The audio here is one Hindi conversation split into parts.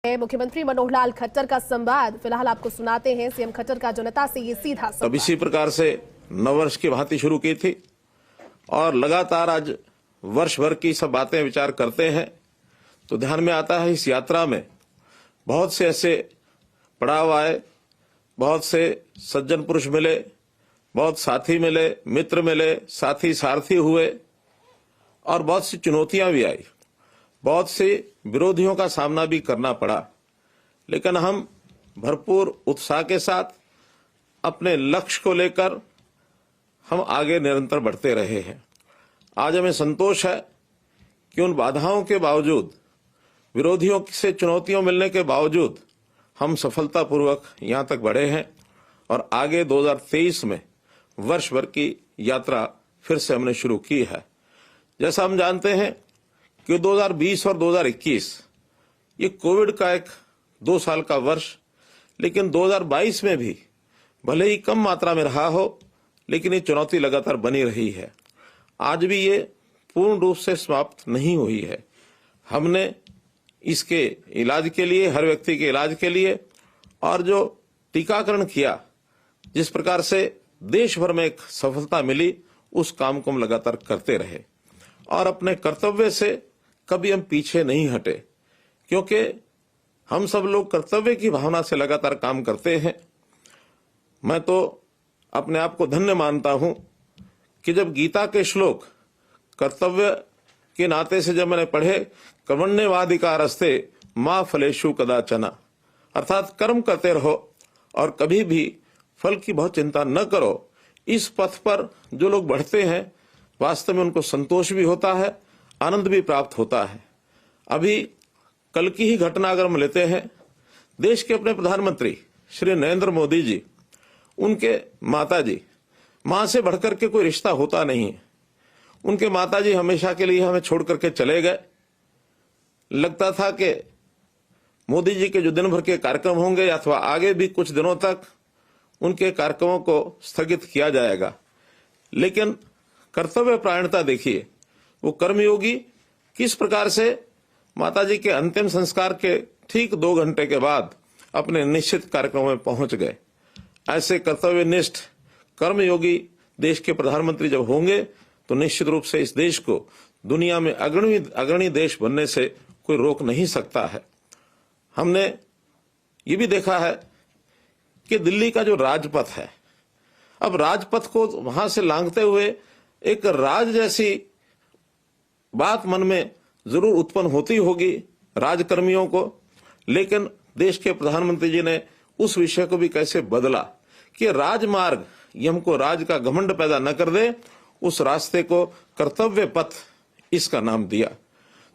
मुख्यमंत्री मनोहर लाल खट्टर का संवाद फिलहाल आपको सुनाते हैं। सीएम खट्टर का जनता से ये सीधा संवाद। अब इसी प्रकार से नववर्ष की भांति शुरू की थी और लगातार आज वर्ष भर की सब बातें विचार करते हैं तो ध्यान में आता है इस यात्रा में बहुत से ऐसे पड़ाव आए, बहुत से सज्जन पुरुष मिले, बहुत साथी मिले, मित्र मिले, साथी सारथी हुए और बहुत सी चुनौतियां भी आई, बहुत से विरोधियों का सामना भी करना पड़ा, लेकिन हम भरपूर उत्साह के साथ अपने लक्ष्य को लेकर हम आगे निरंतर बढ़ते रहे हैं। आज हमें संतोष है कि उन बाधाओं के बावजूद, विरोधियों से चुनौतियों मिलने के बावजूद हम सफलतापूर्वक यहां तक बढ़े हैं और आगे 2023 में वर्ष भर की यात्रा फिर से हमने शुरू की है। जैसा हम जानते हैं कि 2020 और 2021 ये कोविड का एक 2 साल का वर्ष, लेकिन 2022 में भी भले ही कम मात्रा में रहा हो, लेकिन ये चुनौती लगातार बनी रही है। आज भी ये पूर्ण रूप से समाप्त नहीं हुई है। हमने इसके इलाज के लिए, हर व्यक्ति के इलाज के लिए और जो टीकाकरण किया, जिस प्रकार से देश भर में एक सफलता मिली, उस काम को हम लगातार करते रहे और अपने कर्तव्य से कभी हम पीछे नहीं हटे, क्योंकि हम सब लोग कर्तव्य की भावना से लगातार काम करते हैं। मैं तो अपने आप को धन्य मानता हूं कि जब गीता के श्लोक कर्तव्य के नाते से जब मैंने पढ़े, कर्मण्येवाधिकारस्ते मा फलेषु कदाचन, अर्थात कर्म करते रहो और कभी भी फल की बहुत चिंता न करो। इस पथ पर जो लोग बढ़ते हैं वास्तव में उनको संतोष भी होता है, आनंद भी प्राप्त होता है। अभी कल की ही घटना अगर हम लेते हैं, देश के अपने प्रधानमंत्री श्री नरेंद्र मोदी जी, उनके माताजी, मां से बढ़कर के कोई रिश्ता होता नहीं है। उनके माताजी हमेशा के लिए हमें छोड़ करके चले गए। लगता था कि मोदी जी के जो दिन भर के कार्यक्रम होंगे अथवा आगे भी कुछ दिनों तक उनके कार्यक्रमों को स्थगित किया जाएगा, लेकिन कर्तव्य प्रायणता देखिए, वो कर्मयोगी किस प्रकार से माताजी के अंतिम संस्कार के ठीक 2 घंटे के बाद अपने निश्चित कार्यक्रम में पहुंच गए। ऐसे कर्तव्यनिष्ठ कर्मयोगी देश के प्रधानमंत्री जब होंगे तो निश्चित रूप से इस देश को दुनिया में अग्रणी देश बनने से कोई रोक नहीं सकता है। हमने ये भी देखा है कि दिल्ली का जो राजपथ है, अब राजपथ को वहां से लांघते हुए एक राज जैसी बात मन में जरूर उत्पन्न होती होगी राजकर्मियों को, लेकिन देश के प्रधानमंत्री जी ने उस विषय को भी कैसे बदला कि राजमार्ग ये हमको राज का घमंड पैदा न कर दे, उस रास्ते को कर्तव्य पथ इसका नाम दिया।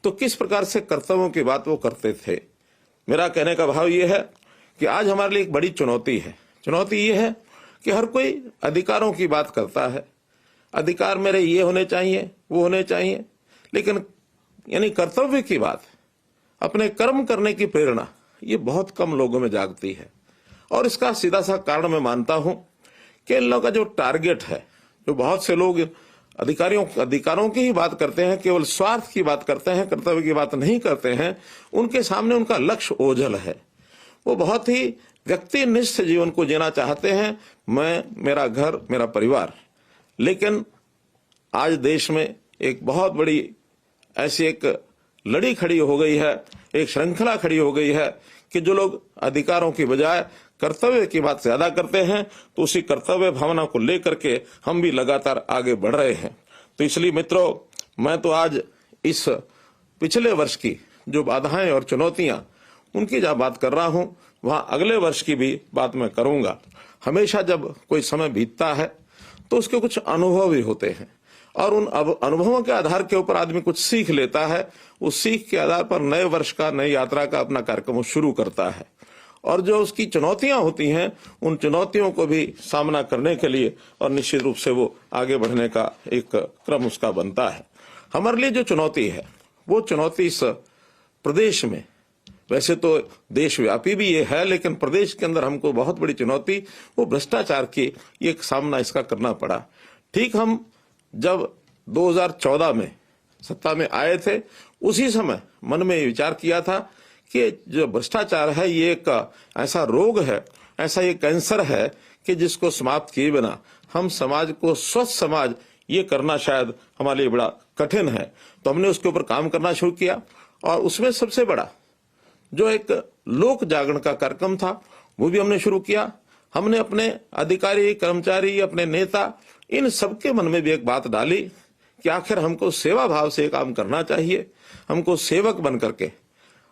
तो किस प्रकार से कर्तव्यों की बात वो करते थे। मेरा कहने का भाव ये है कि आज हमारे लिए एक बड़ी चुनौती है। चुनौती ये है कि हर कोई अधिकारों की बात करता है, अधिकार मेरे ये होने चाहिए, वो होने चाहिए, लेकिन यानी कर्तव्य की बात, अपने कर्म करने की प्रेरणा, ये बहुत कम लोगों में जागती है। और इसका सीधा सा कारण मैं मानता हूं कि इन लोगों का जो टारगेट है, जो बहुत से लोग अधिकारों की ही बात करते हैं, केवल स्वार्थ की बात करते हैं, कर्तव्य की बात नहीं करते हैं, उनके सामने उनका लक्ष्य ओझल है। वो बहुत ही व्यक्तिनिष्ठ जीवन को जीना चाहते हैं, मैं, मेरा घर, मेरा परिवार। लेकिन आज देश में एक बहुत बड़ी ऐसी एक लड़ी खड़ी हो गई है, एक श्रृंखला खड़ी हो गई है कि जो लोग अधिकारों की बजाय कर्तव्य की बात ज्यादा करते हैं, तो उसी कर्तव्य भावना को लेकर के हम भी लगातार आगे बढ़ रहे हैं। तो इसलिए मित्रों, मैं तो आज इस पिछले वर्ष की जो बाधाएं और चुनौतियां, उनकी जहां बात कर रहा हूं, वहां अगले वर्ष की भी बात मैं करूंगा। हमेशा जब कोई समय बीतता है तो उसके कुछ अनुभव भी होते हैं और उन अनुभवों के आधार के ऊपर आदमी कुछ सीख लेता है। उस सीख के आधार पर नए वर्ष का, नई यात्रा का अपना कार्यक्रम शुरू करता है और जो उसकी चुनौतियां होती हैं, उन चुनौतियों को भी सामना करने के लिए और निश्चित रूप से वो आगे बढ़ने का एक क्रम उसका बनता है। हमारे लिए जो चुनौती है, वो चुनौती इस प्रदेश में, वैसे तो देशव्यापी भी ये है, लेकिन प्रदेश के अंदर हमको बहुत बड़ी चुनौती वो भ्रष्टाचार की एक सामना इसका करना पड़ा। ठीक हम जब 2014 में सत्ता में आए थे, उसी समय मन में विचार किया था कि जो भ्रष्टाचार है ये एक ऐसा रोग है, ऐसा ये कैंसर है कि जिसको समाप्त किए बिना हम समाज को स्वस्थ समाज ये करना शायद हमारे लिए बड़ा कठिन है। तो हमने उसके ऊपर काम करना शुरू किया और उसमें सबसे बड़ा जो एक लोक जागरण का कार्यक्रम था वो भी हमने शुरू किया। हमने अपने अधिकारी, कर्मचारी, अपने नेता, इन सबके मन में भी एक बात डाली कि आखिर हमको सेवा भाव से काम करना चाहिए, हमको सेवक बन करके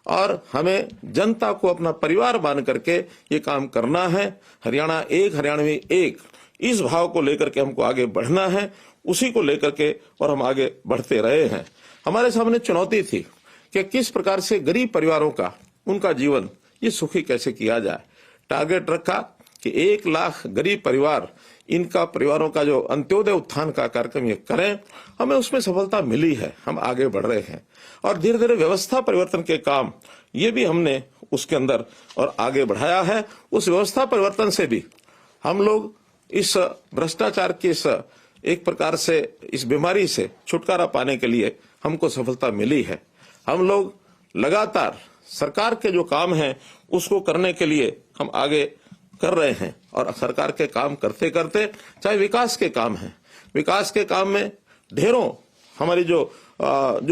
और हमें जनता को अपना परिवार मान करके ये काम करना है। हरियाणा एक, हरियाणवी एक, इस भाव को लेकर के हमको आगे बढ़ना है, उसी को लेकर के और हम आगे बढ़ते रहे हैं। हमारे सामने चुनौती थी कि किस प्रकार से गरीब परिवारों का, उनका जीवन ये सुखी कैसे किया जाए। टारगेट रखा कि 1 लाख गरीब परिवार, इनका परिवारों का जो अंत्योदय उत्थान का कार्यक्रम ये करें। हमें उसमें सफलता मिली है, हम आगे बढ़ रहे हैं और धीरे धीरे व्यवस्था परिवर्तन के काम ये भी हमने उसके अंदर और आगे बढ़ाया है। उस व्यवस्था परिवर्तन से भी हम लोग इस भ्रष्टाचार की इस एक प्रकार से इस बीमारी से छुटकारा पाने के लिए हमको सफलता मिली है। हम लोग लगातार सरकार के जो काम है उसको करने के लिए हम आगे कर रहे हैं और सरकार के काम करते करते, चाहे विकास के काम हैं, विकास के काम में ढेरों हमारी जो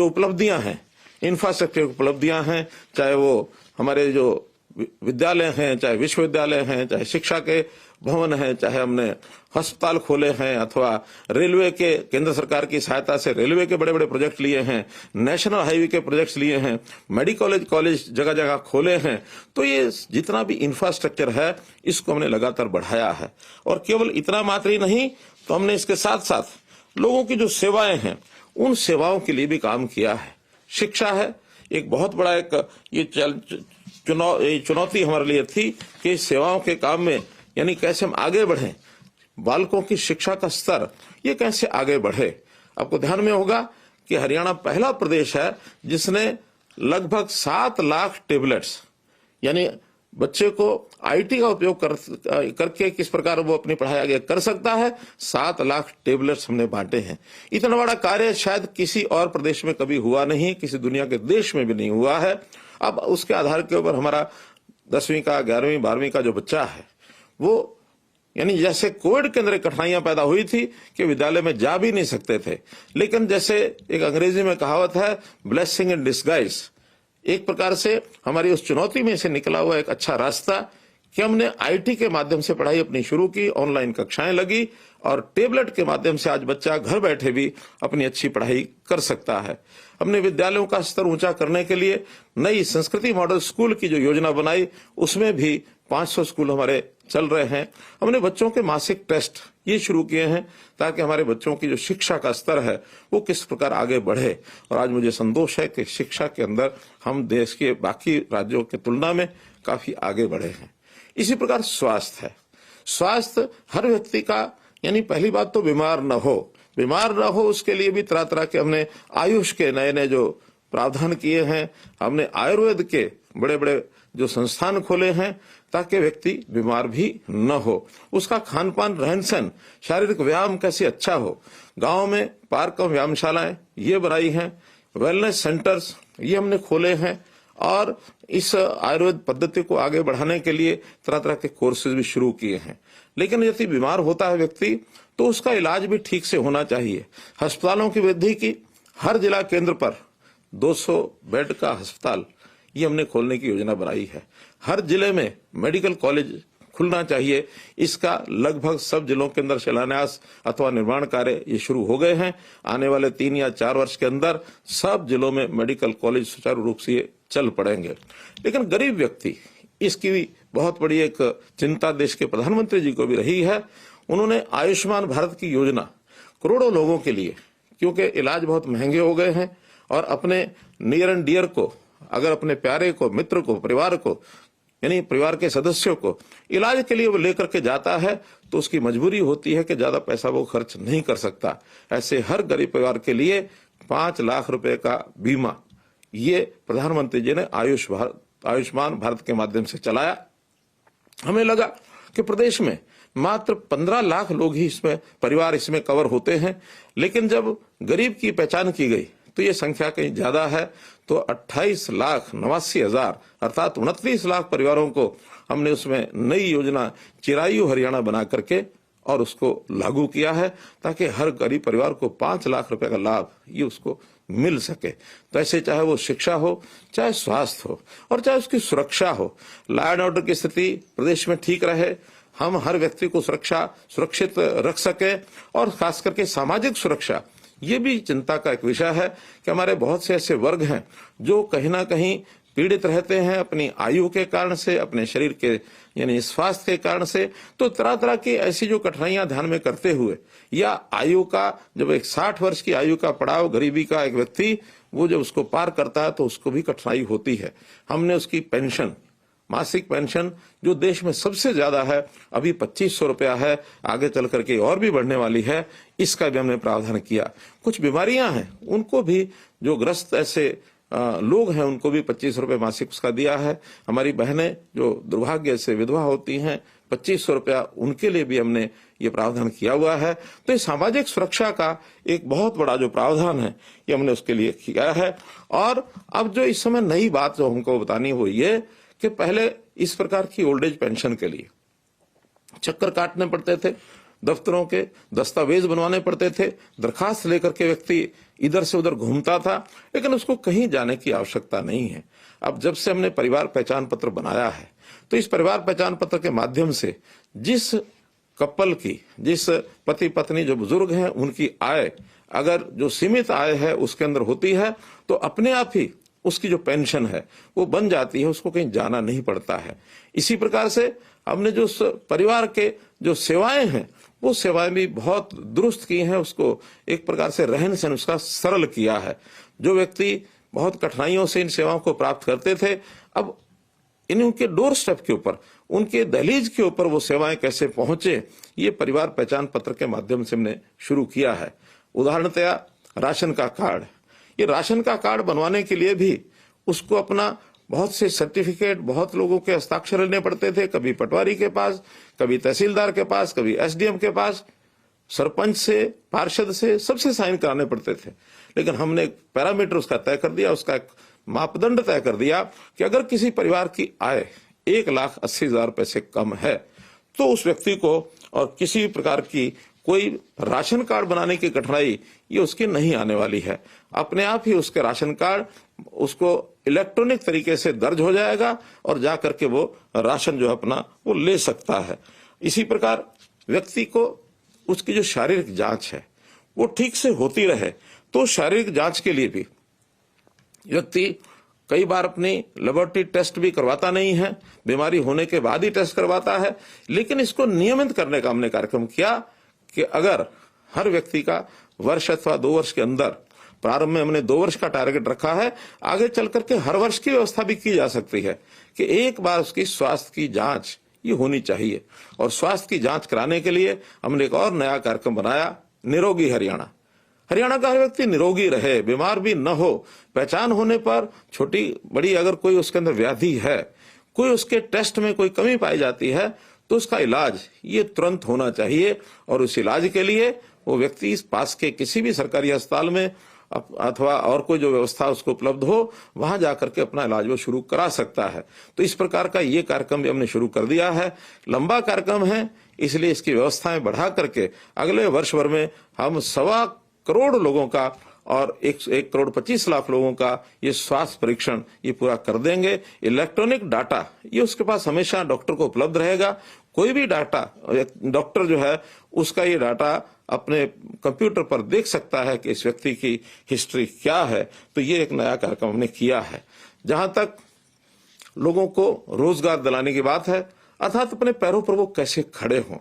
उपलब्धियां हैं, इंफ्रास्ट्रक्चर उपलब्धियां हैं, चाहे वो हमारे जो विद्यालय हैं, चाहे विश्वविद्यालय हैं, चाहे शिक्षा के भवन हैं, चाहे हमने अस्पताल खोले हैं अथवा रेलवे के केंद्र सरकार की सहायता से रेलवे के बड़े बड़े प्रोजेक्ट लिए हैं, नेशनल हाईवे के प्रोजेक्ट्स लिए हैं, मेडिकल कॉलेज जगह जगह खोले हैं। तो ये जितना भी इंफ्रास्ट्रक्चर है इसको हमने लगातार बढ़ाया है और केवल इतना मात्र ही नहीं, तो हमने इसके साथ साथ लोगों की जो सेवाएं हैं उन सेवाओं के लिए भी काम किया है। शिक्षा है एक बहुत बड़ा एक ये चुनौती हमारे लिए थी कि सेवाओं के काम में यानी कैसे हम आगे बढ़ें, बालकों की शिक्षा का स्तर ये कैसे आगे बढ़े। आपको ध्यान में होगा कि हरियाणा पहला प्रदेश है जिसने लगभग 7 लाख टेबलेट्स, यानी बच्चे को आईटी का उपयोग करके किस प्रकार वो अपनी पढ़ाई आगे कर सकता है, 7 लाख टेबलेट्स हमने बांटे हैं। इतना बड़ा कार्य शायद किसी और प्रदेश में कभी हुआ नहीं, किसी दुनिया के देश में भी नहीं हुआ है। अब उसके आधार के ऊपर हमारा 10वीं का, 11वीं, 12वीं का जो बच्चा है वो, यानी जैसे कोविड के अंदर कठिनाइयां पैदा हुई थी कि विद्यालय में जा भी नहीं सकते थे, लेकिन जैसे एक अंग्रेजी में कहावत है, ब्लेसिंग इन डिस्गाइज, एक प्रकार से हमारी उस चुनौती में से निकला हुआ एक अच्छा रास्ता कि हमने आईटी के माध्यम से पढ़ाई अपनी शुरू की, ऑनलाइन कक्षाएं लगी और टेबलेट के माध्यम से आज बच्चा घर बैठे भी अपनी अच्छी पढ़ाई कर सकता है। हमने विद्यालयों का स्तर ऊंचा करने के लिए नई संस्कृति मॉडल स्कूल की जो योजना बनाई, उसमें भी 500 स्कूल हमारे चल रहे हैं। हमने बच्चों के मासिक टेस्ट ये शुरू किए हैं ताकि हमारे बच्चों की जो शिक्षा का स्तर है वो किस प्रकार आगे बढ़े और आज मुझे संतोष है कि शिक्षा के अंदर हम देश के बाकी राज्यों की तुलना में काफी आगे बढ़े हैं। इसी प्रकार स्वास्थ्य है, स्वास्थ्य हर व्यक्ति का, यानी पहली बात तो बीमार न हो उसके लिए भी तरह तरह के हमने आयुष के नए नए जो प्रावधान किए हैं। हमने आयुर्वेद के बड़े बड़े जो संस्थान खोले हैं ताकि व्यक्ति बीमार भी न हो। उसका खान पान, रहन सहन, शारीरिक व्यायाम कैसे अच्छा हो। गांव में पार्क और व्यायामशालाएं ये बनाई हैं, वेलनेस सेंटर्स ये हमने खोले हैं और इस आयुर्वेद पद्धति को आगे बढ़ाने के लिए तरह तरह के कोर्सेज भी शुरू किए हैं। लेकिन यदि बीमार होता है व्यक्ति तो उसका इलाज भी ठीक से होना चाहिए। अस्पतालों की वृद्धि की, हर जिला केंद्र पर 200 बेड का अस्पताल ये हमने खोलने की योजना बनाई है। हर जिले में मेडिकल कॉलेज खुलना चाहिए। इसका लगभग सब जिलों के अंदर शिलान्यास अथवा निर्माण कार्य ये शुरू हो गए हैं। आने वाले 3 या 4 वर्ष के अंदर सब जिलों में मेडिकल कॉलेज सुचारू रूप से चल पड़ेंगे। लेकिन गरीब व्यक्ति, इसकी भी बहुत बड़ी एक चिंता देश के प्रधानमंत्री जी को भी रही है। उन्होंने आयुष्मान भारत की योजना करोड़ों लोगों के लिए, क्योंकि इलाज बहुत महंगे हो गए हैं और अपने नियर एंड डियर को, अगर अपने प्यारे को, मित्र को, परिवार को, यानी परिवार के सदस्यों को इलाज के लिए वो लेकर के जाता है तो उसकी मजबूरी होती है कि ज्यादा पैसा वो खर्च नहीं कर सकता। ऐसे हर गरीब परिवार के लिए 5 लाख रुपए का बीमा ये प्रधानमंत्री जी ने आयुष्मान भारत के माध्यम से चलाया। हमें लगा कि प्रदेश में मात्र 15 लाख लोग ही इसमें परिवार इसमें कवर होते हैं, लेकिन जब गरीब की पहचान की गई तो ये संख्या कहीं ज्यादा है। तो 28,89,000 अर्थात 29 लाख परिवारों को हमने उसमें नई योजना चिरायु हरियाणा बना करके और उसको लागू किया है, ताकि हर गरीब परिवार को 5 लाख रुपए का लाभ ये उसको मिल सके। तो ऐसे चाहे वो शिक्षा हो, चाहे स्वास्थ्य हो, और चाहे उसकी सुरक्षा हो, लॉ एंड ऑर्डर की स्थिति प्रदेश में ठीक रहे, हम हर व्यक्ति को सुरक्षित रख सके, और खास करके सामाजिक सुरक्षा ये भी चिंता का एक विषय है कि हमारे बहुत से ऐसे वर्ग हैं जो कहीं ना कहीं पीड़ित रहते हैं अपनी आयु के कारण से, अपने शरीर के यानी स्वास्थ्य के कारण से। तो तरह तरह की ऐसी जो कठिनाइयां ध्यान में करते हुए, या आयु का जब एक 60 वर्ष की आयु का पड़ाव गरीबी का एक व्यक्ति वो जब उसको पार करता है तो उसको भी कठिनाई होती है। हमने उसकी पेंशन, मासिक पेंशन जो देश में सबसे ज्यादा है, अभी 2500 रुपया है, आगे चल करके और भी बढ़ने वाली है, इसका भी हमने प्रावधान किया। कुछ बीमारियां हैं उनको भी, जो ग्रस्त ऐसे लोग हैं उनको भी 25 रुपए मासिक उसका दिया है। हमारी बहनें जो दुर्भाग्य से विधवा होती हैं, 2500 रुपया उनके लिए भी हमने ये प्रावधान किया हुआ है। तो ये सामाजिक सुरक्षा का एक बहुत बड़ा जो प्रावधान है ये हमने उसके लिए किया है। और अब जो इस समय नई बात जो हमको बतानी वो ये कि पहले इस प्रकार की ओल्ड एज पेंशन के लिए चक्कर काटने पड़ते थे, दफ्तरों के दस्तावेज बनवाने पड़ते थे, दरखास्त लेकर के व्यक्ति इधर से उधर घूमता था, लेकिन उसको कहीं जाने की आवश्यकता नहीं है। अब जब से हमने परिवार पहचान पत्र बनाया है तो इस परिवार पहचान पत्र के माध्यम से जिस कपल की, जिस पति पत्नी जो बुजुर्ग हैं उनकी आय अगर जो सीमित आय है उसके अंदर होती है तो अपने आप ही उसकी जो पेंशन है वो बन जाती है, उसको कहीं जाना नहीं पड़ता है। इसी प्रकार से हमने जो परिवार के जो सेवाएं हैं वो सेवाएं भी बहुत दुरुस्त की हैं, उसको एक प्रकार से रहन सहन उसका सरल किया है। जो व्यक्ति बहुत कठिनाइयों से इन सेवाओं को प्राप्त करते थे, अब उनके डोर स्टेप के ऊपर, उनके दहलीज के ऊपर वो सेवाएं कैसे पहुंचे, ये परिवार पहचान पत्र के माध्यम से हमने शुरू किया है। उदाहरणतया राशन का कार्ड, ये राशन का कार्ड बनवाने के लिए भी उसको अपना बहुत से सर्टिफिकेट बहुत लोगों के हस्ताक्षर लेने पड़ते थे, कभी पटवारी के पास, कभी तहसीलदार के पास, कभी एसडीएम के पास, सरपंच से, पार्षद से, सबसे साइन कराने पड़ते थे। लेकिन हमने एक पैरामीटर उसका तय कर दिया, उसका एक मापदंड तय कर दिया कि अगर किसी परिवार की आय 1,80,000 रुपए से कम है तो उस व्यक्ति को और किसी प्रकार की कोई राशन कार्ड बनाने की कठिनाई ये उसकी नहीं आने वाली है। अपने आप ही उसके राशन कार्ड उसको इलेक्ट्रॉनिक तरीके से दर्ज हो जाएगा और जा करके वो राशन जो अपना वो ले सकता है। इसी प्रकार व्यक्ति को उसकी जो शारीरिक जांच है वो ठीक से होती रहे, तो शारीरिक जांच के लिए भी व्यक्ति कई बार अपनी लेबोरेटरी टेस्ट भी करवाता नहीं है, बीमारी होने के बाद ही टेस्ट करवाता है। लेकिन इसको नियमित करने का हमने कार्यक्रम किया कि अगर हर व्यक्ति का वर्ष अथवा 2 वर्ष के अंदर, प्रारंभ में हमने 2 वर्ष का टारगेट रखा है, आगे चल करके हर वर्ष की व्यवस्था भी की जा सकती है कि एक बार उसकी स्वास्थ्य की जांच ये होनी चाहिए। और स्वास्थ्य की जांच कराने के लिए हमने एक और नया कार्यक्रम बनाया, निरोगी हरियाणा। हरियाणा का हर व्यक्ति निरोगी रहे, बीमार भी न हो। पहचान होने पर छोटी बड़ी अगर कोई उसके अंदर व्याधि है, कोई उसके टेस्ट में कोई कमी पाई जाती है तो उसका इलाज ये तुरंत होना चाहिए। और उस इलाज के लिए वो व्यक्ति इस पास के किसी भी सरकारी अस्पताल में अथवा और कोई जो व्यवस्था उसको उपलब्ध हो, वहां जाकर के अपना इलाज वो शुरू करा सकता है। तो इस प्रकार का ये कार्यक्रम भी हमने शुरू कर दिया है। लंबा कार्यक्रम है, इसलिए इसकी व्यवस्थाएं बढ़ा करके अगले वर्ष भर में हम 1.25 करोड़ लोगों का और 1,25,00,000 लोगों का ये स्वास्थ्य परीक्षण ये पूरा कर देंगे। इलेक्ट्रॉनिक डाटा ये उसके पास हमेशा डॉक्टर को उपलब्ध रहेगा। कोई भी डाटा डॉक्टर जो है उसका ये डाटा अपने कंप्यूटर पर देख सकता है कि इस व्यक्ति की हिस्ट्री क्या है। तो ये एक नया कार्यक्रम हमने किया है। जहां तक लोगों को रोजगार दिलाने की बात है, अर्थात अपने पैरों पर वो कैसे खड़े हों,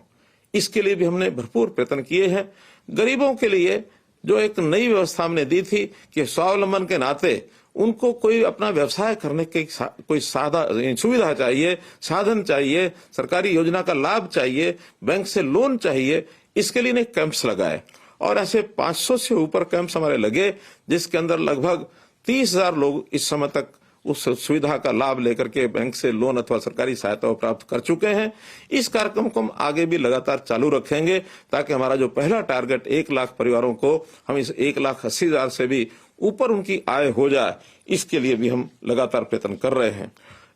इसके लिए भी हमने भरपूर प्रयत्न किए हैं। गरीबों के लिए जो एक नई व्यवस्था हमने दी थी कि स्वावलंबन के नाते उनको कोई अपना व्यवसाय करने की कोई सुविधा चाहिए, साधन चाहिए, सरकारी योजना का लाभ चाहिए, बैंक से लोन चाहिए, इसके लिए कैंप्स लगाए। और ऐसे 500 से ऊपर कैंप्स हमारे लगे, जिसके अंदर लगभग 30,000 लोग इस समय तक उस सुविधा का लाभ लेकर के बैंक से लोन अथवा सरकारी सहायता प्राप्त कर चुके हैं। इस कार्यक्रम को हम आगे भी लगातार चालू रखेंगे ताकि हमारा जो पहला टारगेट 1 लाख परिवारों को हम इस 1,80,000 से भी ऊपर उनकी आय हो जाए, इसके लिए भी हम लगातार प्रयत्न कर रहे हैं।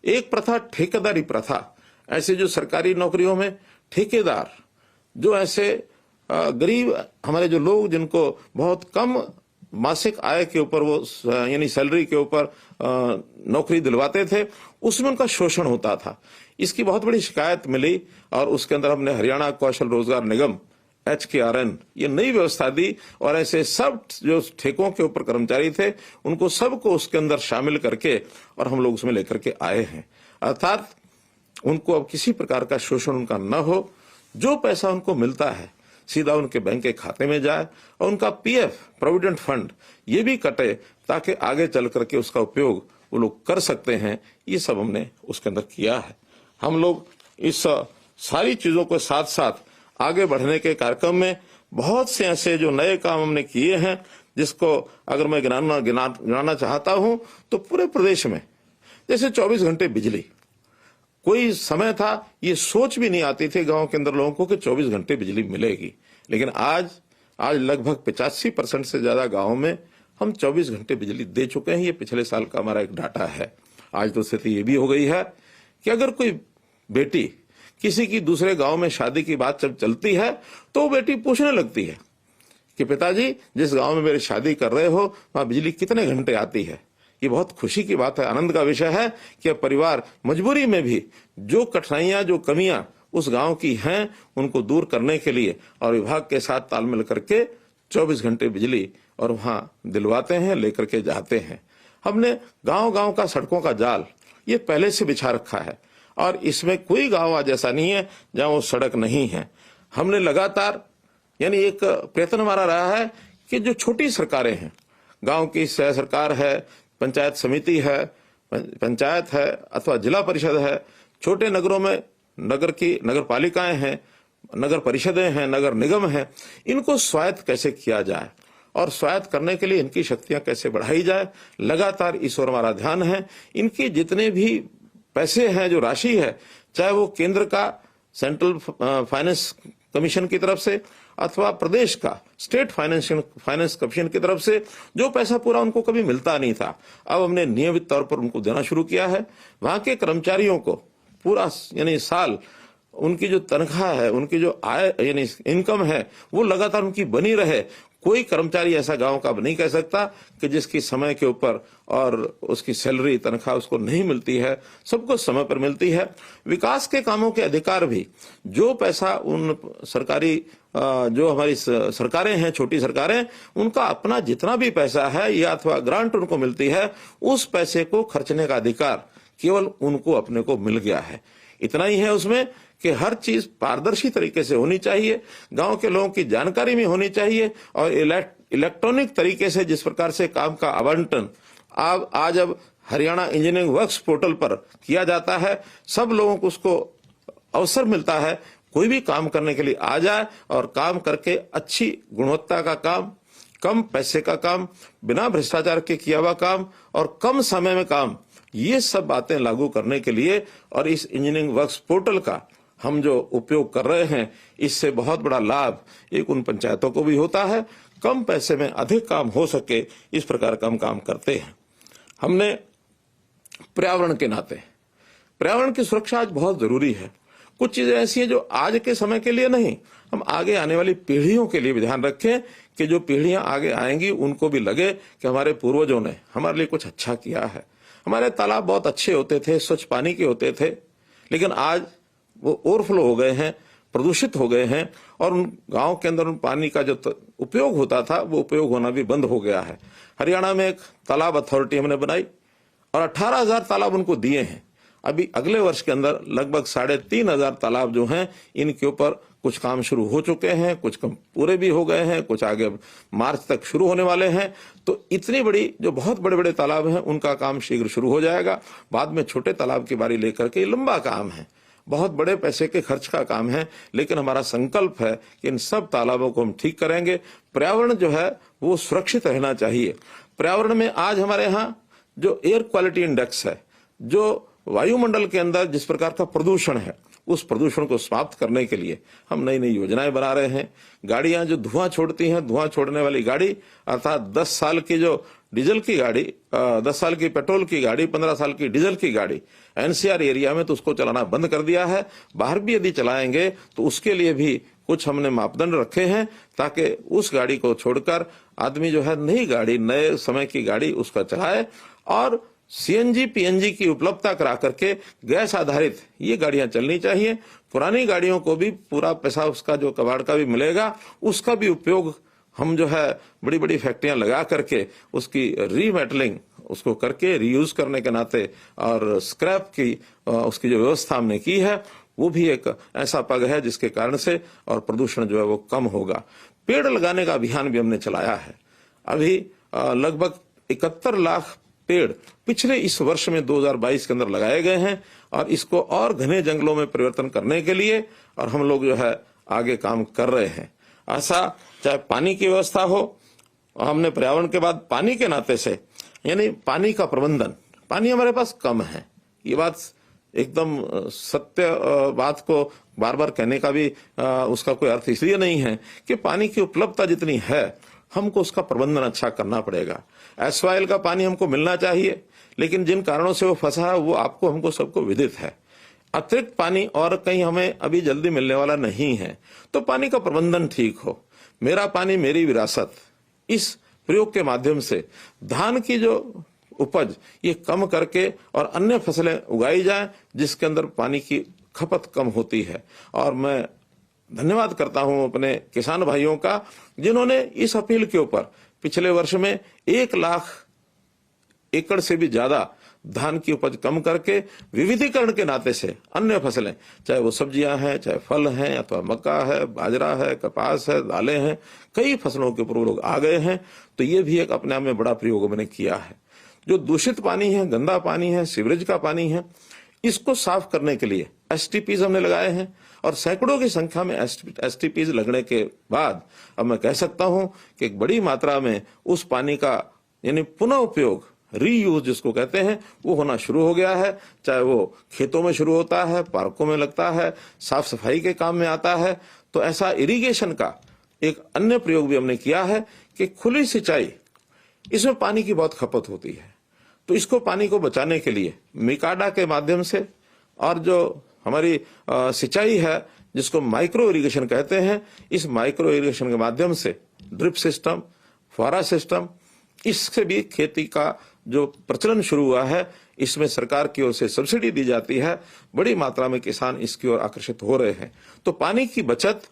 एक प्रथा ठेकेदारी प्रथा, ऐसे जो सरकारी नौकरियों में ठेकेदार, जो ऐसे गरीब हमारे जो लोग जिनको बहुत कम मासिक आय के ऊपर वो यानी सैलरी के ऊपर नौकरी दिलवाते थे, उसमें उनका शोषण होता था। इसकी बहुत बड़ी शिकायत मिली और उसके अंदर हमने हरियाणा कौशल रोजगार निगम HKRN ये नई व्यवस्था दी और ऐसे सब जो ठेकों के ऊपर कर्मचारी थे उनको सबको उसके अंदर शामिल करके और हम लोग उसमें लेकर के आए हैं। अर्थात उनको अब किसी प्रकार का शोषण उनका न हो, जो पैसा उनको मिलता है सीधा उनके बैंक के खाते में जाए और उनका PF प्रोविडेंट फंड ये भी कटे ताकि आगे चल करके उसका उपयोग वो लोग कर सकते हैं। ये सब हमने उसके अंदर किया है। हम लोग इस सारी चीजों के साथ साथ आगे बढ़ने के कार्यक्रम में बहुत से ऐसे जो नए काम हमने किए हैं, जिसको अगर मैं गिनाना चाहता हूं तो पूरे प्रदेश में जैसे 24 घंटे बिजली, कोई समय था ये सोच भी नहीं आती थी गांव के अंदर लोगों को कि 24 घंटे बिजली मिलेगी, लेकिन आज लगभग 85% से ज्यादा गांवों में हम 24 घंटे बिजली दे चुके हैं। ये पिछले साल का हमारा एक डाटा है। आज तो स्थिति ये भी हो गई है कि अगर कोई बेटी किसी की दूसरे गांव में शादी की बात जब चलती है तो वो बेटी पूछने लगती है कि पिताजी जिस गांव में मेरी शादी कर रहे हो वहां बिजली कितने घंटे आती है। ये बहुत खुशी की बात है, आनंद का विषय है कि अब परिवार मजबूरी में भी जो कठिनाइयां, जो कमियां उस गांव की हैं उनको दूर करने के लिए और विभाग के साथ तालमेल करके 24 घंटे बिजली और वहां दिलवाते हैं, लेकर के जाते हैं। हमने गांव-गांव का सड़कों का जाल ये पहले से बिछा रखा है और इसमें कोई गांव आज ऐसा नहीं है जहां वो सड़क नहीं है। हमने लगातार यानी एक प्रयत्न हमारा रहा है कि जो छोटी सरकारें हैं, गांव की सह सरकार है, पंचायत समिति है, पंचायत है अथवा जिला परिषद है, छोटे नगरों में नगर पालिकाएं हैं, नगर परिषदें हैं, नगर निगम हैं, इनको स्वायत्त कैसे किया जाए और स्वायत्त करने के लिए इनकी शक्तियां कैसे बढ़ाई जाए, लगातार इस ओर हमारा ध्यान है। इनके जितने भी पैसे हैं, जो राशि है, चाहे वो केंद्र का सेंट्रल फाइनेंस कमीशन की तरफ से अथवा प्रदेश का स्टेट फाइनेंस कमीशन की तरफ से, जो पैसा पूरा उनको कभी मिलता नहीं था, अब हमने नियमित तौर पर उनको देना शुरू किया है। वहां के कर्मचारियों को पूरा यानी साल उनकी जो तनख्वाह है, उनकी जो आय यानी इनकम है, वो लगातार उनकी बनी रहे। कोई कर्मचारी ऐसा गांव का नहीं कह सकता कि जिसकी समय के ऊपर और उसकी सैलरी तनख्वाह उसको नहीं मिलती है, सबको समय पर मिलती है। विकास के कामों के अधिकार भी, जो पैसा उन सरकारी जो हमारी सरकारें हैं, छोटी सरकारें, उनका अपना जितना भी पैसा है या अथवा ग्रांट उनको मिलती है, उस पैसे को खर्चने का अधिकार केवल उनको अपने को मिल गया है। इतना ही है उसमें कि हर चीज पारदर्शी तरीके से होनी चाहिए, गांव के लोगों की जानकारी में होनी चाहिए और इलेक्ट्रॉनिक तरीके से जिस प्रकार से काम का आवंटन आज अब हरियाणा इंजीनियरिंग वर्क्स पोर्टल पर किया जाता है, सब लोगों को उसको अवसर मिलता है, कोई भी काम करने के लिए आ जाए और काम करके अच्छी गुणवत्ता का काम, कम पैसे का काम, बिना भ्रष्टाचार के किया हुआ काम और कम समय में काम, ये सब बातें लागू करने के लिए और इस इंजीनियरिंग वर्क्स पोर्टल का हम जो उपयोग कर रहे हैं, इससे बहुत बड़ा लाभ एक उन पंचायतों को भी होता है, कम पैसे में अधिक काम हो सके, इस प्रकार का हम काम करते हैं। हमने पर्यावरण के नाते, पर्यावरण की सुरक्षा आज बहुत जरूरी है। कुछ चीजें ऐसी हैं जो आज के समय के लिए नहीं, हम आगे आने वाली पीढ़ियों के लिए भी ध्यान रखें कि जो पीढ़ियां आगे आएंगी उनको भी लगे कि हमारे पूर्वजों ने हमारे लिए कुछ अच्छा किया है। हमारे तालाब बहुत अच्छे होते थे, स्वच्छ पानी के होते थे, लेकिन आज वो ओवरफ्लो हो गए हैं, प्रदूषित हो गए हैं और उन गांव के अंदर उन पानी का जो उपयोग होता था वो उपयोग होना भी बंद हो गया है। हरियाणा में एक तालाब अथॉरिटी हमने बनाई और 18,000 तालाब उनको दिए हैं। अभी अगले वर्ष के अंदर लगभग 3,500 तालाब जो हैं, इनके ऊपर कुछ काम शुरू हो चुके हैं, कुछ काम पूरे भी हो गए हैं, कुछ आगे मार्च तक शुरू होने वाले हैं। तो इतनी बड़ी जो बहुत बड़े बड़े तालाब हैं उनका काम शीघ्र शुरू हो जाएगा। बाद में छोटे तालाब की बारी लेकर के लंबा काम है, बहुत बड़े पैसे के खर्च का काम है, लेकिन हमारा संकल्प है कि इन सब तालाबों को हम ठीक करेंगे। पर्यावरण जो है वो सुरक्षित रहना चाहिए। पर्यावरण में आज हमारे यहाँ जो एयर क्वालिटी इंडेक्स है, जो वायुमंडल के अंदर जिस प्रकार का प्रदूषण है, उस प्रदूषण को समाप्त करने के लिए हम नई नई योजनाएं बना रहे हैं। गाड़ियां जो धुआं छोड़ती हैं, धुआं छोड़ने वाली गाड़ी अर्थात 10 साल की जो डीजल की गाड़ी 10 साल की पेट्रोल की गाड़ी, 15 साल की डीजल की गाड़ी एनसीआर एरिया में तो उसको चलाना बंद कर दिया है। बाहर भी यदि चलाएंगे तो उसके लिए भी कुछ हमने मापदंड रखे हैं ताकि उस गाड़ी को छोड़कर आदमी जो है नई गाड़ी, नए समय की गाड़ी उसका चलाए। और सीएनजी पीएनजी की उपलब्धता करा करके गैस आधारित ये गाड़ियां चलनी चाहिए। पुरानी गाड़ियों को भी पूरा पैसा उसका जो कबाड़ का भी मिलेगा, उसका भी उपयोग हम जो है बड़ी बड़ी फैक्ट्रियां लगा करके उसकी रीमेटलिंग उसको करके रीयूज करने के नाते और स्क्रैप की उसकी जो व्यवस्था हमने की है वो भी एक ऐसा पग है जिसके कारण से और प्रदूषण जो है वो कम होगा। पेड़ लगाने का अभियान भी हमने चलाया है। अभी लगभग 71 लाख पेड़ पिछले इस वर्ष में 2022 के अंदर लगाए गए हैं और इसको और घने जंगलों में परिवर्तन करने के लिए और हम लोग जो है आगे काम कर रहे हैं। ऐसा चाहे पानी की व्यवस्था हो, हमने पर्यावरण के बाद पानी के नाते से यानी पानी का प्रबंधन, पानी हमारे पास कम है, ये बात एकदम सत्य बात को बार बार कहने का भी उसका कोई अर्थ इसलिए नहीं है कि पानी की उपलब्धता जितनी है हमको उसका प्रबंधन अच्छा करना पड़ेगा। एसवाइल का पानी हमको मिलना चाहिए, लेकिन जिन कारणों से वो फंसा है वो आपको हमको सबको विदित है। अतिरिक्त पानी और कहीं हमें अभी जल्दी मिलने वाला नहीं है, तो पानी का प्रबंधन ठीक हो। मेरा पानी मेरी विरासत, इस प्रयोग के माध्यम से धान की जो उपज ये कम करके और अन्य फसलें उगाई जाएं जिसके अंदर पानी की खपत कम होती है। और मैं धन्यवाद करता हूं अपने किसान भाइयों का जिन्होंने इस अपील के ऊपर पिछले वर्ष में 1 लाख एकड़ से भी ज्यादा धान की उपज कम करके विविधीकरण के नाते से अन्य फसलें, चाहे वो सब्जियां हैं, चाहे फल हैं, अथवा मक्का है, बाजरा है, कपास है, दालें हैं, कई फसलों के ऊपर लोग आ गए हैं। तो ये भी एक अपने आप में बड़ा प्रयोग मैंने किया है। जो दूषित पानी है, गंदा पानी है, सीवरेज का पानी है, इसको साफ करने के लिए एसटीपीज हमने लगाए हैं और सैकड़ों की संख्या में एसटीपीज लगने के बाद अब मैं कह सकता हूं कि एक बड़ी मात्रा में उस पानी का यानी पुनः उपयोग, रीयूज जिसको कहते हैं, वो होना शुरू हो गया है। चाहे वो खेतों में शुरू होता है, पार्कों में लगता है, साफ सफाई के काम में आता है। तो ऐसा इरिगेशन का एक अन्य प्रयोग भी हमने किया है कि खुली सिंचाई, इसमें पानी की बहुत खपत होती है, तो इसको पानी को बचाने के लिए मिकाडा के माध्यम से और जो हमारी सिंचाई है जिसको माइक्रो इरिगेशन कहते हैं, इस माइक्रो इरिगेशन के माध्यम से ड्रिप सिस्टम, फुहारा सिस्टम, इससे भी खेती का जो प्रचलन शुरू हुआ है, इसमें सरकार की ओर से सब्सिडी दी जाती है। बड़ी मात्रा में किसान इसकी ओर आकर्षित हो रहे हैं। तो पानी की बचत,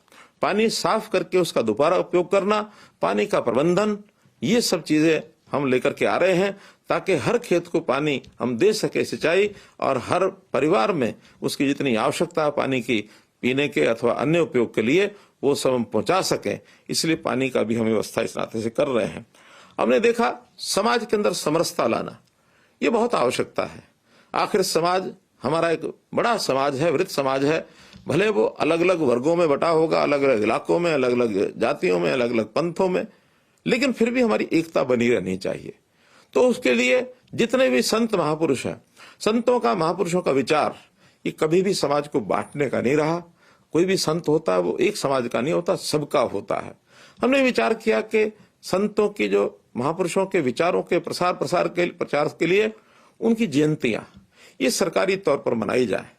पानी साफ करके उसका दोबारा उपयोग करना, पानी का प्रबंधन, ये सब चीजें हम लेकर के आ रहे हैं ताकि हर खेत को पानी हम दे सके सिंचाई, और हर परिवार में उसकी जितनी आवश्यकता है पानी की पीने के अथवा अन्य उपयोग के लिए, वो सब हम पहुंचा सकें। इसलिए पानी का भी हम व्यवस्था इस नाते से कर रहे हैं। हमने देखा समाज के अंदर समरसता लाना, ये बहुत आवश्यकता है। आखिर समाज हमारा एक बड़ा समाज है, वृत्त समाज है। भले वो अलग अलग वर्गों में बटा होगा, अलग अलग इलाकों में, अलग अलग जातियों में, अलग अलग पंथों में, लेकिन फिर भी हमारी एकता बनी रहनी चाहिए। तो उसके लिए जितने भी संत महापुरुष हैं, संतों का, महापुरुषों का विचार ये कभी भी समाज को बांटने का नहीं रहा। कोई भी संत होता है वो एक समाज का नहीं होता, सबका होता है। हमने विचार किया कि संतों की, जो महापुरुषों के विचारों के प्रचार के लिए उनकी जयंतियां ये सरकारी तौर पर मनाई जाए।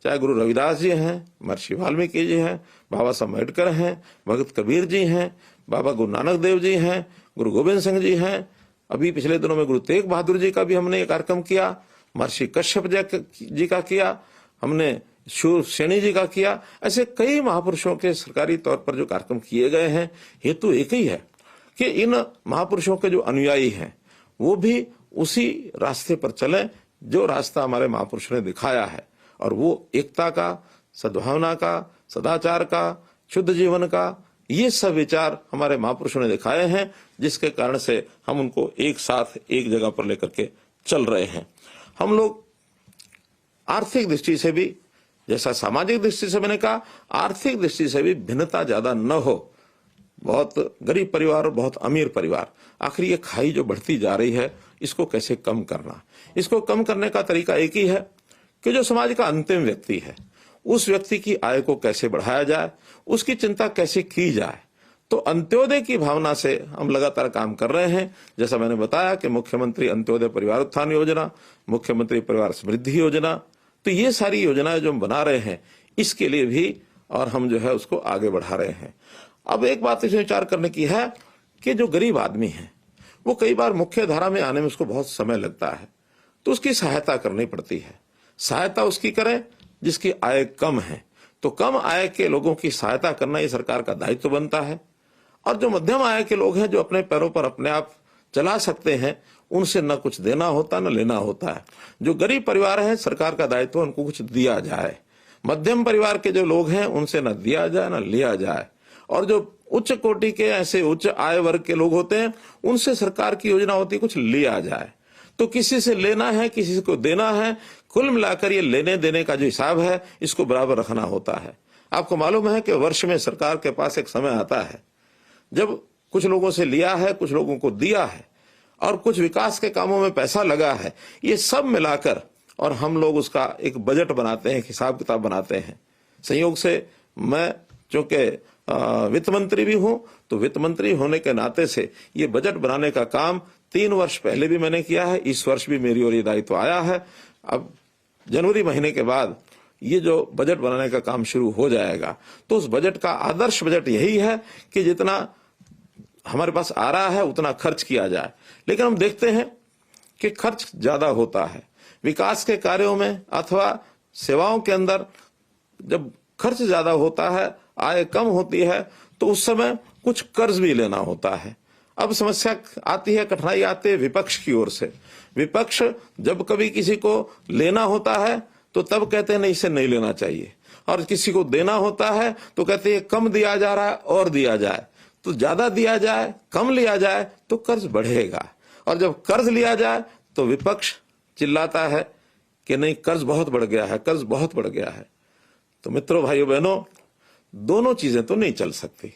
चाहे गुरु रविदास जी हैं, महर्षि वाल्मीकि जी हैं, बाबा साहब अम्बेडकर हैं, भगत कबीर जी हैं, बाबा गुरु नानक देव जी हैं, गुरु गोविंद सिंह जी हैं। अभी पिछले दिनों में गुरु तेग बहादुर जी का भी हमने एक कार्यक्रम किया, महर्षि कश्यप जी का किया, हमने शूर सेनी जी का किया। ऐसे कई महापुरुषों के सरकारी तौर पर जो कार्यक्रम किए गए हैं, हेतु एक ही है कि इन महापुरुषों के जो अनुयायी हैं वो भी उसी रास्ते पर चलें जो रास्ता हमारे महापुरुषों ने दिखाया है, और वो एकता का, सद्भावना का, सदाचार का, शुद्ध जीवन का, ये सब विचार हमारे महापुरुषों ने दिखाए हैं, जिसके कारण से हम उनको एक साथ एक जगह पर लेकर के चल रहे हैं। हम लोग आर्थिक दृष्टि से भी, जैसा सामाजिक दृष्टि से मैंने कहा, आर्थिक दृष्टि से भी भिन्नता ज्यादा न हो। बहुत गरीब परिवार और बहुत अमीर परिवार, आखिर ये खाई जो बढ़ती जा रही है, इसको कैसे कम करना। इसको कम करने का तरीका एक ही है कि जो समाज का अंतिम व्यक्ति है, उस व्यक्ति की आय को कैसे बढ़ाया जाए, उसकी चिंता कैसे की जाए। तो अंत्योदय की भावना से हम लगातार काम कर रहे हैं। जैसा मैंने बताया कि मुख्यमंत्री अंत्योदय परिवार उत्थान योजना, मुख्यमंत्री परिवार समृद्धि योजना, तो ये सारी योजनाएं जो हम बना रहे हैं इसके लिए भी और हम जो है उसको आगे बढ़ा रहे हैं। अब एक बात इसमें विचार करने की है कि जो गरीब आदमी है वो कई बार मुख्य धारा में आने में उसको बहुत समय लगता है, तो उसकी सहायता करनी पड़ती है। सहायता उसकी करें जिसकी आय कम है, तो कम आय के लोगों की सहायता करना ये सरकार का दायित्व बनता है। और जो मध्यम आय के लोग हैं जो अपने पैरों पर अपने आप चला सकते हैं, उनसे न कुछ देना होता न लेना होता है। जो गरीब परिवार है सरकार का दायित्व उनको कुछ दिया जाए। मध्यम परिवार के जो लोग हैं उनसे न दिया जाए न लिया जाए। और जो उच्च कोटि के ऐसे उच्च आय वर्ग के लोग होते हैं उनसे सरकार की योजना होती है कुछ लिया जाए। तो किसी से लेना है किसी को देना है, कुल मिलाकर ये लेने देने का जो हिसाब है इसको बराबर रखना होता है। आपको मालूम है कि वर्ष में सरकार के पास एक समय आता है जब कुछ लोगों से लिया है, कुछ लोगों को दिया है और कुछ विकास के कामों में पैसा लगा है। ये सब मिलाकर और हम लोग उसका एक बजट बनाते हैं, एक हिसाब किताब बनाते हैं। संयोग से मैं चूंकि वित्त मंत्री भी हूं, तो वित्त मंत्री होने के नाते से ये बजट बनाने का काम 3 वर्ष पहले भी मैंने किया है। इस वर्ष भी मेरी ओर ये दायित्व आया है। अब जनवरी महीने के बाद ये जो बजट बनाने का काम शुरू हो जाएगा, तो उस बजट का आदर्श बजट यही है कि जितना हमारे पास आ रहा है उतना खर्च किया जाए। लेकिन हम देखते हैं कि खर्च ज्यादा होता है विकास के कार्यों में अथवा सेवाओं के अंदर। जब खर्च ज्यादा होता है, आय कम होती है, तो उस समय कुछ कर्ज भी लेना होता है। अब समस्या आती है, कठिनाई आती है विपक्ष की ओर से। विपक्ष जब कभी किसी को लेना होता है तो तब कहते हैं नहीं, इसे नहीं लेना चाहिए, और किसी को देना होता है तो कहते हैं कम दिया जा रहा है और दिया जाए। तो ज्यादा दिया जाए कम लिया जाए तो कर्ज बढ़ेगा, और जब कर्ज लिया जाए तो विपक्ष चिल्लाता है कि नहीं कर्ज बहुत बढ़ गया है, कर्ज बहुत बढ़ गया है। तो मित्रों, भाइयों बहनों, दोनों चीजें तो नहीं चल सकती।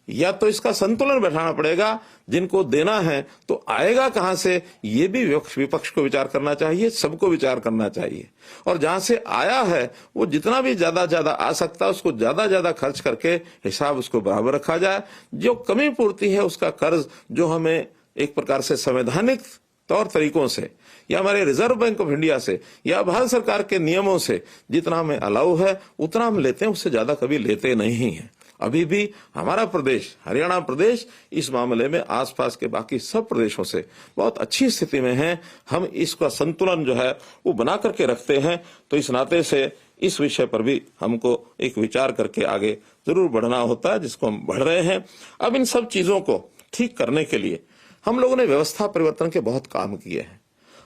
या तो इसका संतुलन बैठाना पड़ेगा, जिनको देना है तो आएगा कहां से, ये भी विपक्ष को विचार करना चाहिए, सबको विचार करना चाहिए। और जहां से आया है वो जितना भी ज्यादा आ सकता है उसको ज्यादा खर्च करके हिसाब उसको बराबर रखा जाए। जो कमी पूर्ति है उसका कर्ज जो हमें एक प्रकार से संवैधानिक तौर तरीकों से या हमारे रिजर्व बैंक ऑफ इंडिया से या भारत सरकार के नियमों से जितना हमें अलाउ है उतना हम लेते हैं, उससे ज्यादा कभी लेते नहीं हैं। अभी भी हमारा प्रदेश, हरियाणा प्रदेश, इस मामले में आसपास के बाकी सब प्रदेशों से बहुत अच्छी स्थिति में है। हम इसका संतुलन जो है वो बना करके रखते हैं। तो इस नाते से इस विषय पर भी हमको एक विचार करके आगे जरूर बढ़ना होता है, जिसको हम बढ़ रहे हैं। अब इन सब चीजों को ठीक करने के लिए हम लोगों ने व्यवस्था परिवर्तन के बहुत काम किए हैं,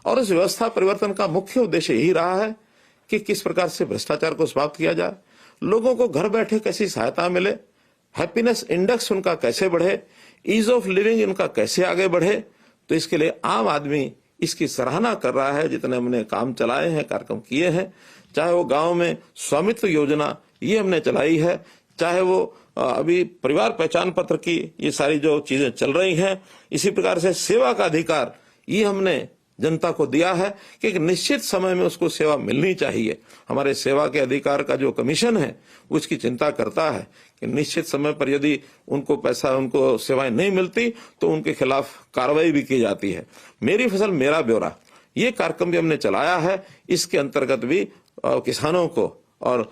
और इस व्यवस्था परिवर्तन का मुख्य उद्देश्य यही रहा है कि किस प्रकार से भ्रष्टाचार को समाप्त किया जाए, लोगों को घर बैठे कैसी सहायता मिले, हैप्पीनेस इंडेक्स उनका कैसे बढ़े, ईज ऑफ लिविंग इनका कैसे आगे बढ़े। तो इसके लिए आम आदमी इसकी सराहना कर रहा है। जितने हमने काम चलाए हैं, कार्यक्रम किए हैं, चाहे वो गांव में स्वामित्व योजना ये हमने चलाई है, चाहे वो अभी परिवार पहचान पत्र की ये सारी जो चीजें चल रही हैं, इसी प्रकार से सेवा का अधिकार ये हमने जनता को दिया है कि एक निश्चित समय में उसको सेवा मिलनी चाहिए। हमारे सेवा के अधिकार का जो कमीशन है वो इसकी चिंता करता है कि निश्चित समय पर यदि उनको पैसा, उनको सेवाएं नहीं मिलती तो उनके खिलाफ कार्रवाई भी की जाती है। मेरी फसल मेरा ब्यौरा ये कार्यक्रम भी हमने चलाया है। इसके अंतर्गत भी किसानों को और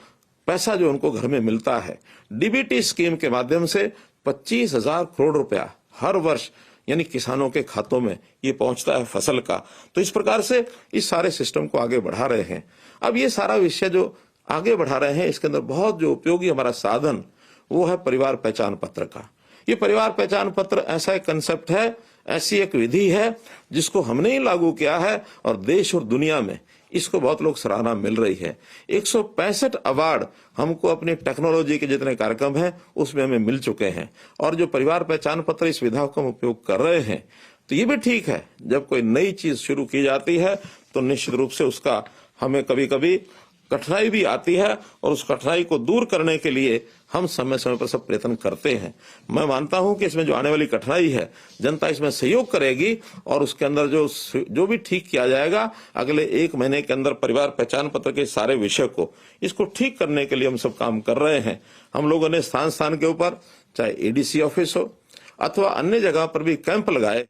पैसा जो उनको घर में मिलता है, डीबीटी स्कीम के माध्यम से 25,000 करोड़ रुपया हर वर्ष यानी किसानों के खातों में ये पहुंचता है फसल का। तो इस प्रकार से इस सारे सिस्टम को आगे बढ़ा रहे हैं। अब ये सारा विषय जो आगे बढ़ा रहे हैं, इसके अंदर बहुत जो उपयोगी हमारा साधन वो है परिवार पहचान पत्र का। ये परिवार पहचान पत्र ऐसा एक कंसेप्ट है, ऐसी एक विधि है जिसको हमने ही लागू किया है, और देश और दुनिया में इसको बहुत लोग सराहना मिल रही है। 165 अवार्ड हमको अपनी टेक्नोलॉजी के जितने कार्यक्रम हैं उसमें हमें मिल चुके हैं। और जो परिवार पहचान पत्र इस विधा को हम उपयोग कर रहे हैं, तो ये भी ठीक है। जब कोई नई चीज शुरू की जाती है तो निश्चित रूप से उसका हमें कभी कभी कठिनाई भी आती है और उस कठिनाई को दूर करने के लिए हम समय समय पर सब प्रयत्न करते हैं। मैं मानता हूं कि इसमें जो आने वाली कठिनाई है जनता इसमें सहयोग करेगी और उसके अंदर जो भी ठीक किया जाएगा अगले 1 महीने के अंदर परिवार पहचान पत्र के सारे विषय को इसको ठीक करने के लिए हम सब काम कर रहे हैं। हम लोगों ने स्थान स्थान के ऊपर चाहे एडीसी ऑफिस हो अथवा अन्य जगह पर भी कैंप लगाए।